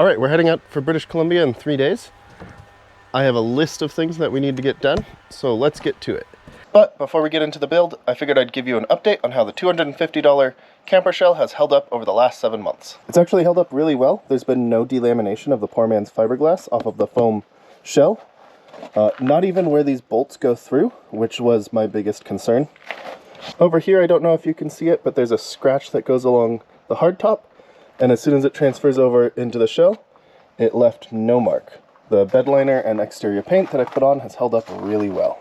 All right, we're heading out for British Columbia in 3 days. I have a list of things that we need to get done, so let's get to it. But before we get into the build, I figured I'd give you an update on how the $250 camper shell has held up over the last 7 months. It's actually held up really well. There's been no delamination of the poor man's fiberglass off of the foam shell. Not even where these bolts go through, which was my biggest concern. Over here, I don't know if you can see it, but there's a scratch that goes along the hardtop, and as soon as it transfers over into the shell, it left no mark. The bed liner and exterior paint that I put on has held up really well.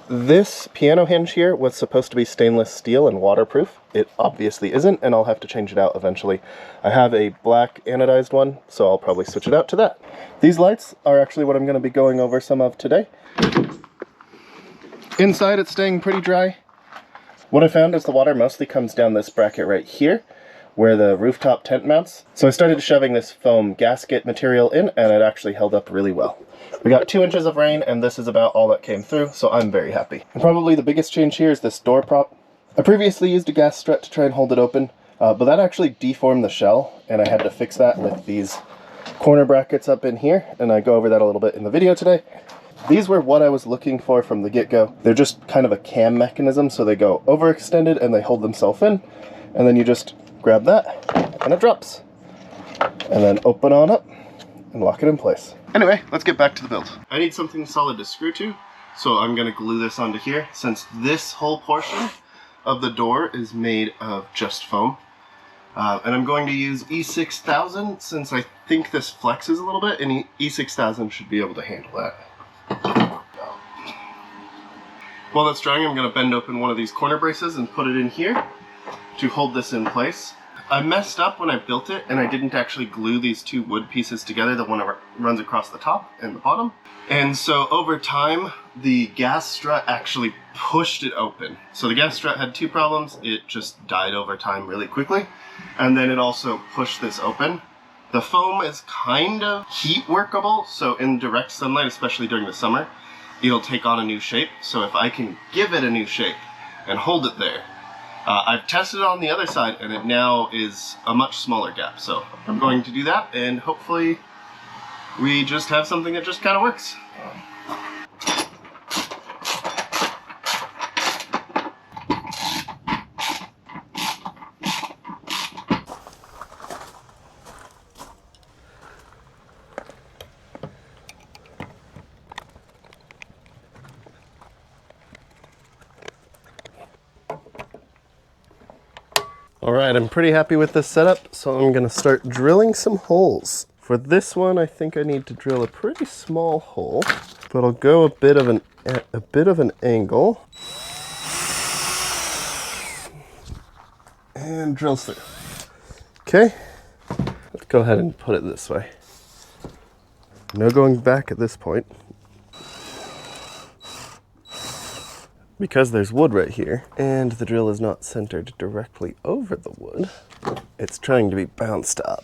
This piano hinge here was supposed to be stainless steel and waterproof. It obviously isn't, and I'll have to change it out eventually. I have a black anodized one, so I'll probably switch it out to that. These lights are actually what I'm going to be going over some of today. Inside, it's staying pretty dry. What I found is the water mostly comes down this bracket right here, where the rooftop tent mounts. So I started shoving this foam gasket material in, and it actually held up really well. We got 2 inches of rain, and this is about all that came through, so I'm very happy. And probably the biggest change here is this door prop. I previously used a gas strut to try and hold it open, but that actually deformed the shell, and I had to fix that with these corner brackets up in here, and I go over that a little bit in the video today. These were what I was looking for from the get-go. They're just kind of a cam mechanism, so they go overextended and they hold themselves in, and then you just grab that, and it drops. And then open on up, and lock it in place. Anyway, let's get back to the build. I need something solid to screw to, so I'm going to glue this onto here, since this whole portion of the door is made of just foam. And I'm going to use E6000, since I think this flexes a little bit, and E6000 should be able to handle that. While that's drying, I'm going to bend open one of these corner braces and put it in here to hold this in place. I messed up when I built it, and I didn't actually glue these 2 wood pieces together, the one that runs across the top and the bottom. And so over time, the gas strut actually pushed it open. So the gas strut had 2 problems. It just died over time really quickly, and then it also pushed this open. The foam is kind of heat workable, so in direct sunlight, especially during the summer, it'll take on a new shape. So if I can give it a new shape and hold it there, I've tested it on the other side, and it now is a much smaller gap. So I'm going to do that, and hopefully we just have something that just kind of works. Alright, I'm pretty happy with this setup, so I'm going to start drilling some holes. For this one, I think I need to drill a pretty small hole, but I'll go a bit of an angle and drill through. Okay, let's go ahead and put it this way. No going back at this point. Because there's wood right here, and the drill is not centered directly over the wood, it's trying to be bounced up.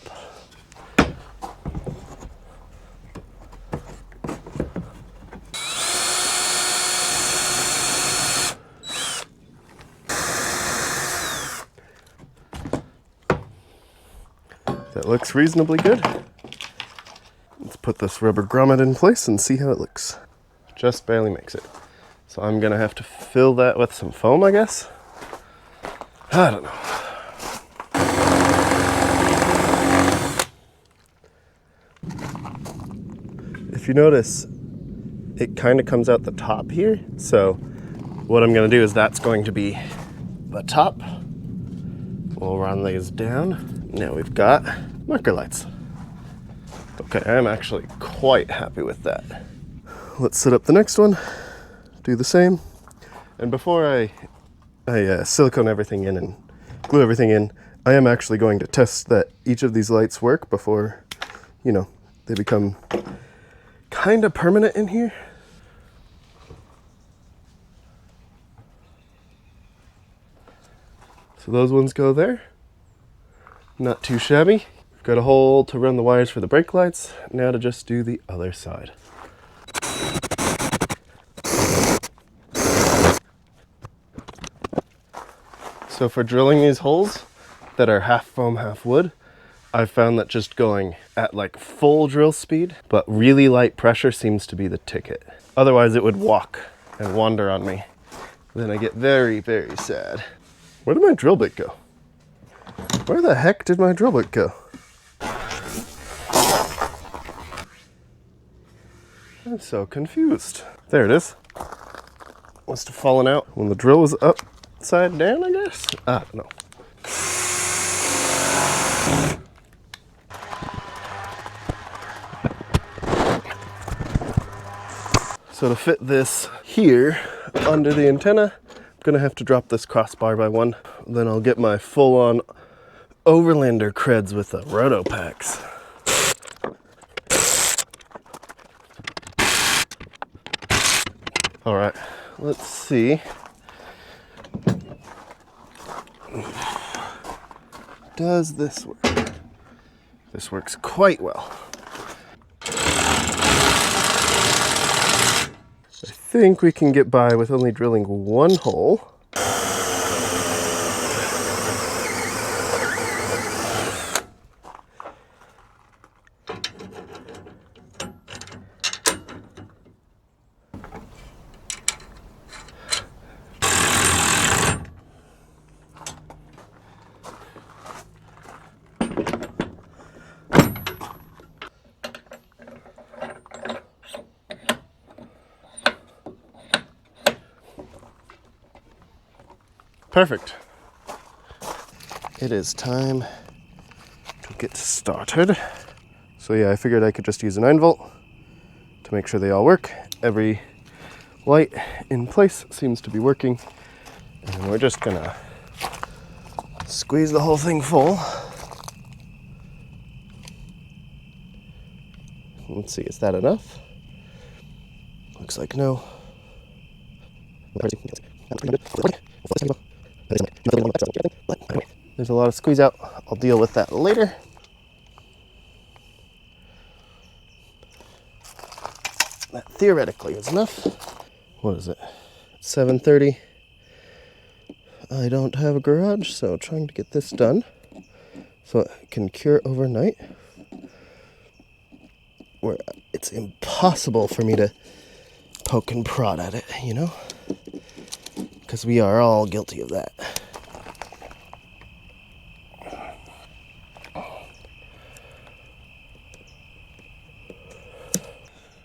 That looks reasonably good. Let's put this rubber grommet in place and see how it looks. Just barely makes it. So I'm gonna have to fill that with some foam, I guess? I don't know. If you notice, it kind of comes out the top here. So what I'm gonna do is that's going to be the top. We'll run these down. Now we've got marker lights. Okay, I'm actually quite happy with that. Let's set up the next one. Do the same, and before I silicone everything in and glue everything in, I am actually going to test that each of these lights work before, you know, they become kind of permanent in here. So those ones go there. Not too shabby. We've got a hole to run the wires for the brake lights. Now to just do the other side. So for drilling these holes that are half foam, half wood, I've found that just going at like full drill speed, but really light pressure seems to be the ticket. Otherwise it would walk and wander on me. Then I get very, very sad. Where did my drill bit go? Where the heck did my drill bit go? I'm so confused. There it is. Must have fallen out when the drill was upside down, I guess? I don't know. So to fit this here under the antenna, I'm gonna have to drop this crossbar by one. Then I'll get my full-on overlander creds with the rotopax. All right, let's see. Does this work? This works quite well. I think we can get by with only drilling one hole. Perfect. It is time to get started. So yeah, I figured I could just use a 9-volt to make sure they all work. Every light in place seems to be working. And we're just gonna squeeze the whole thing full. Let's see, is that enough? Looks like no. There's a lot of squeeze out. I'll deal with that later. That theoretically is enough. What is it? 7:30. I don't have a garage, so trying to get this done so it can cure overnight. Where it's impossible for me to poke and prod at it, you know? Because we are all guilty of that.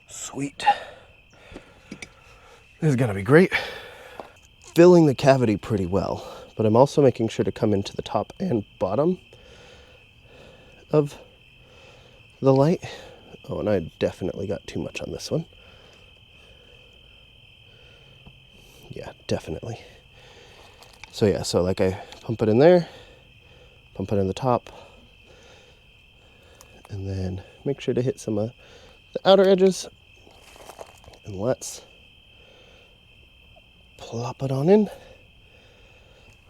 Sweet. This is gonna be great. Filling the cavity pretty well, but I'm also making sure to come into the top and bottom of the light. Oh, and I definitely got too much on this one. Yeah, definitely. So yeah, so like I pump it in there, pump it in the top, and then make sure to hit some of the outer edges. And let's plop it on in.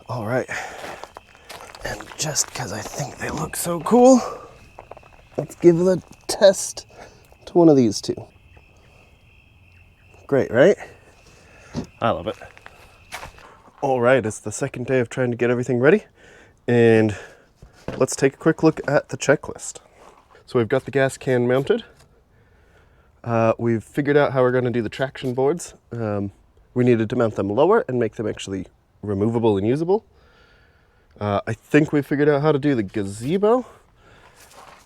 All right. And just because I think they look so cool, let's give it a test to one of these two. Great, right? I love it. All right, it's the second day of trying to get everything ready, and let's take a quick look at the checklist. So we've got the gas can mounted. We've figured out how we're going to do the traction boards. We needed to mount them lower and make them actually removable and usable. I think we figured out how to do the gazebo.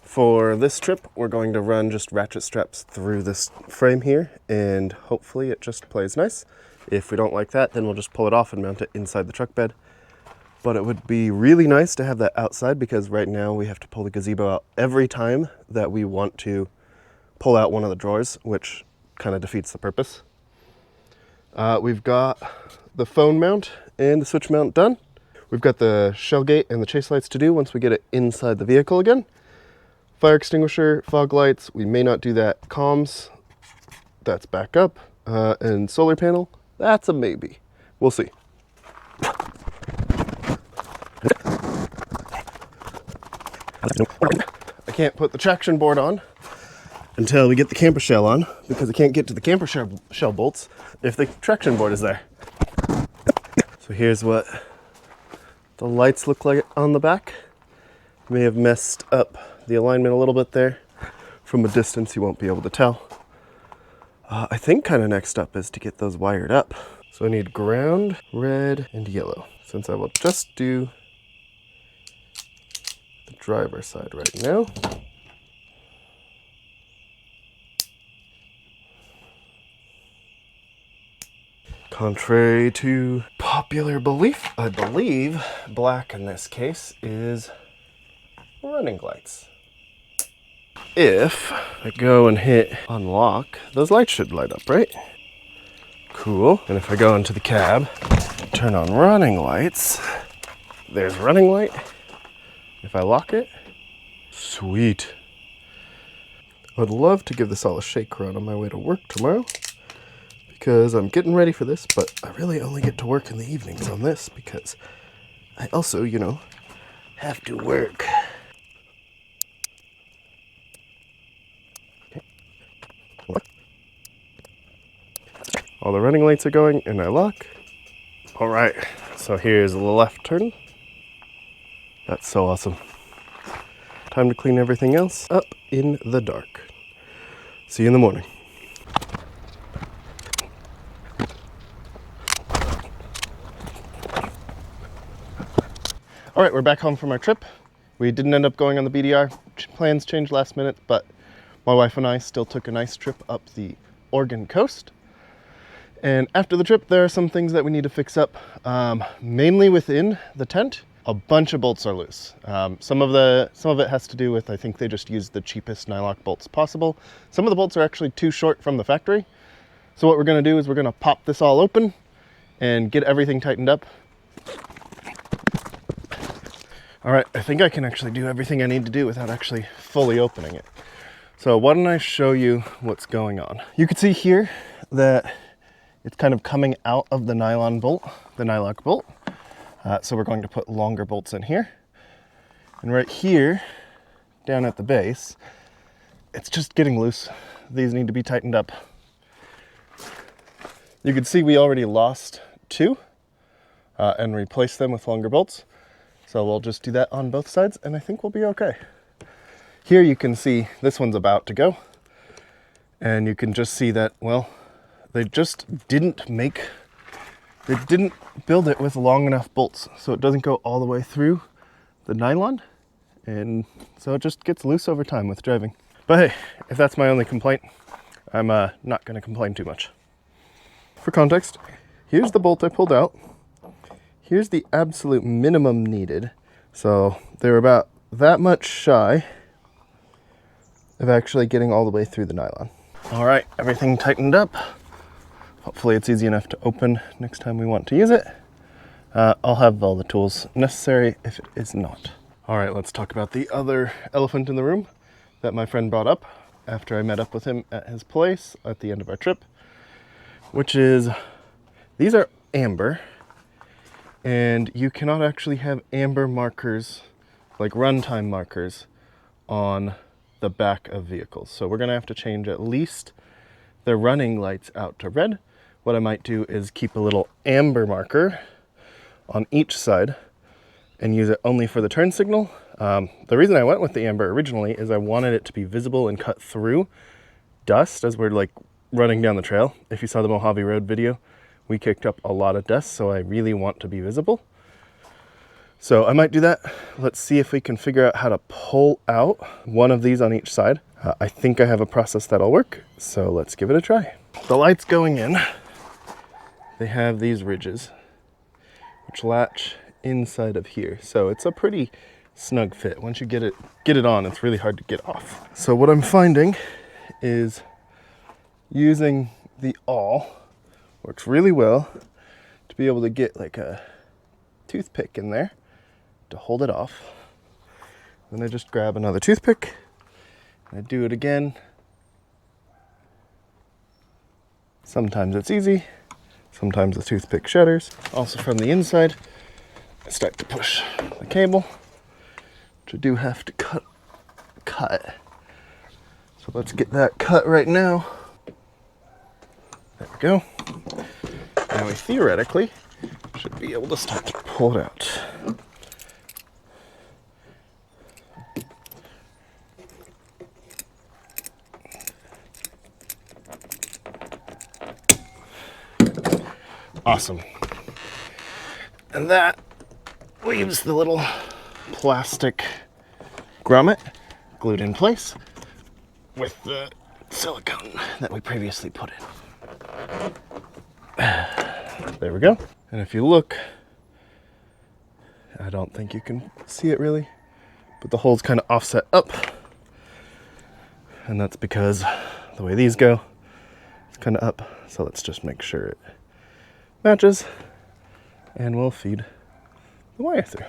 For this trip, we're going to run just ratchet straps through this frame here, and hopefully it just plays nice. If we don't like that, then we'll just pull it off and mount it inside the truck bed. But it would be really nice to have that outside, because right now we have to pull the gazebo out every time that we want to pull out one of the drawers, which kind of defeats the purpose. We've got the phone mount and the switch mount done. We've got the shell gate and the chase lights to do once we get it inside the vehicle again. Fire extinguisher, fog lights, we may not do that. Comms, that's back up. And solar panel, that's a maybe. We'll see. I can't put the traction board on until we get the camper shell on, because I can't get to the camper shell bolts if the traction board is there. So here's what the lights look like on the back. May have messed up the alignment a little bit there. From a distance, you won't be able to tell. I think kind of next up is to get those wired up. So I need ground, red, and yellow. Since I will just do the driver's side right now. Contrary to popular belief, I believe black in this case is running lights. If I go and hit unlock, those lights should light up, right? Cool. And if I go into the cab, turn on running lights, there's running light. If I lock it, sweet. I would love to give this all a shake around on my way to work tomorrow, because I'm getting ready for this, but I really only get to work in the evenings on this because I also, you know, have to work. All the running lights are going and I lock. All right, so here's the left turn. That's so awesome. Time to clean everything else up in the dark. See you in the morning. All right, we're back home from our trip. We didn't end up going on the BDR. Plans changed last minute, but my wife and I still took a nice trip up the Oregon coast. And after the trip, there are some things that we need to fix up, mainly within the tent. A bunch of bolts are loose. Some of it has to do with, I think they just used the cheapest nylock bolts possible. Some of the bolts are actually too short from the factory. So what we're gonna do is we're gonna pop this all open and get everything tightened up. All right, I think I can actually do everything I need to do without actually fully opening it. So why don't I show you what's going on? You can see here that it's kind of coming out of the nylon bolt, the nylock bolt. So we're going to put longer bolts in here. And right here, down at the base, it's just getting loose. These need to be tightened up. You can see we already lost two and replaced them with longer bolts. So we'll just do that on both sides and I think we'll be okay. Here you can see this one's about to go. And you can just see that, well, they just didn't build it with long enough bolts. So it doesn't go all the way through the nylon. And so it just gets loose over time with driving. But hey, if that's my only complaint, I'm not gonna complain too much. For context, here's the bolt I pulled out. Here's the absolute minimum needed. So they're about that much shy of actually getting all the way through the nylon. All right, everything tightened up. Hopefully it's easy enough to open next time we want to use it. I'll have all the tools necessary if it is not. All right, let's talk about the other elephant in the room that my friend brought up after I met up with him at his place at the end of our trip, which is, these are amber, and you cannot actually have amber markers, like runtime markers, on the back of vehicles. So we're gonna have to change at least the running lights out to red. What I might do is keep a little amber marker on each side and use it only for the turn signal. The reason I went with the amber originally is I wanted it to be visible and cut through dust as we're like running down the trail. If you saw the Mojave Road video, we kicked up a lot of dust, so I really want to be visible. So I might do that. Let's see if we can figure out how to pull out one of these on each side. I think I have a process that'll work, so let's give it a try. The lights going in, they have these ridges, which latch inside of here. So it's a pretty snug fit. Once you get it on, it's really hard to get off. So what I'm finding is using the awl works really well to be able to get like a toothpick in there to hold it off. Then I just grab another toothpick and I do it again. Sometimes it's easy, sometimes the toothpick shatters. Also from the inside, I start to push the cable, which I do have to cut. So let's get that cut right now. There we go. Now we theoretically should be able to start to pull it out. Awesome. And that leaves the little plastic grommet glued in place with the silicone that we previously put in. There we go. And if you look, I don't think you can see it really, but the hole's kind of offset up. And that's because the way these go, it's kind of up. So let's just make sure it matches, and we'll feed the wire through.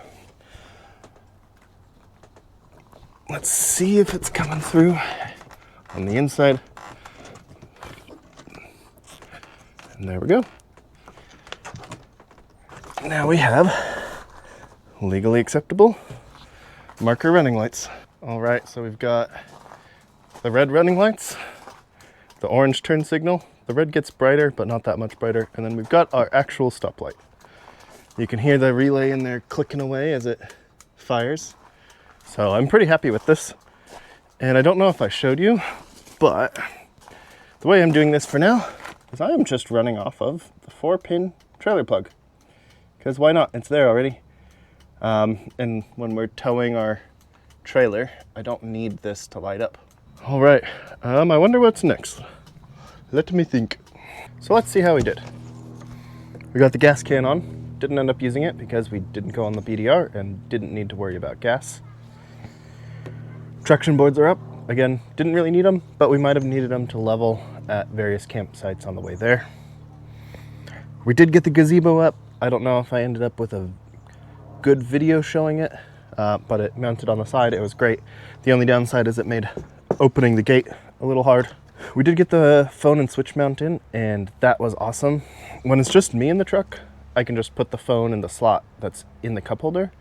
Let's see if it's coming through on the inside. And there we go. Now we have legally acceptable marker running lights. All right, so we've got the red running lights, the orange turn signal. The red gets brighter, but not that much brighter. And then we've got our actual stoplight. You can hear the relay in there clicking away as it fires. So I'm pretty happy with this. And I don't know if I showed you, but the way I'm doing this for now is I am just running off of the 4-pin trailer plug. Because why not? It's there already. And when we're towing our trailer, I don't need this to light up. All right, I wonder what's next. Let me think. So let's see how we did. We got the gas can on. Didn't end up using it because we didn't go on the BDR and didn't need to worry about gas. Traction boards are up. Again, didn't really need them, but we might have needed them to level at various campsites on the way there. We did get the gazebo up. I don't know if I ended up with a good video showing it, but it mounted on the side. It was great. The only downside is it made opening the gate a little hard. We did get the phone and switch mount in, and that was awesome. When it's just me in the truck, I can just put the phone in the slot that's in the cup holder.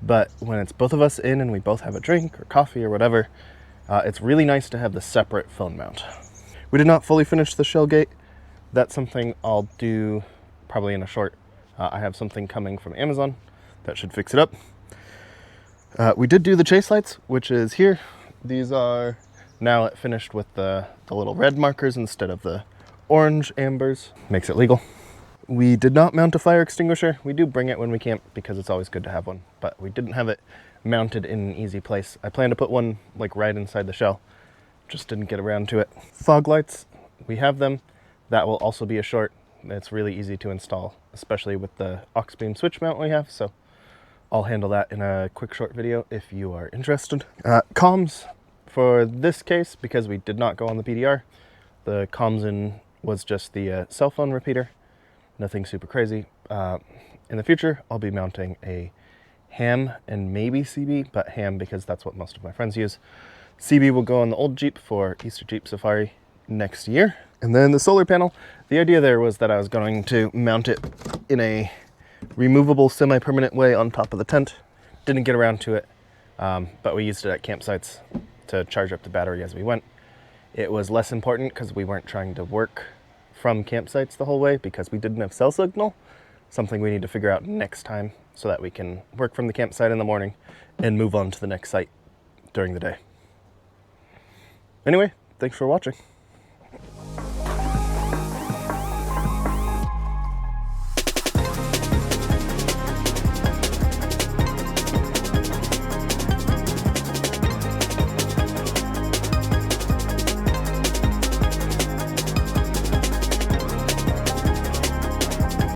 But when it's both of us in and we both have a drink or coffee or whatever, it's really nice to have the separate phone mount. We did not fully finish the shell gate. That's something I'll do probably in a short. I have something coming from Amazon that should fix it up. We did do the chase lights, which is here. These are now finished with the little red markers instead of the orange ambers. Makes it legal. We did not mount a fire extinguisher. We do bring it when we camp because it's always good to have one, but we didn't have it mounted in an easy place. I planned to put one like right inside the shell, just didn't get around to it. Fog lights, we have them. That will also be a short. It's really easy to install, especially with the aux beam switch mount we have, so I'll handle that in a quick short video if you are interested. Comms, for this case, because we did not go on the BDR, the comms in was just the cell phone repeater. Nothing super crazy. In the future, I'll be mounting a ham and maybe CB, but ham because that's what most of my friends use. CB will go on the old Jeep for Easter Jeep Safari next year. And then the solar panel, the idea there was that I was going to mount it in a removable semi-permanent way on top of the tent. Didn't get around to it, but we used it at campsites to charge up the battery as we went. It was less important because we weren't trying to work from campsites the whole way because we didn't have cell signal. Something we need to figure out next time so that we can work from the campsite in the morning and move on to the next site during the day. Anyway, thanks for watching.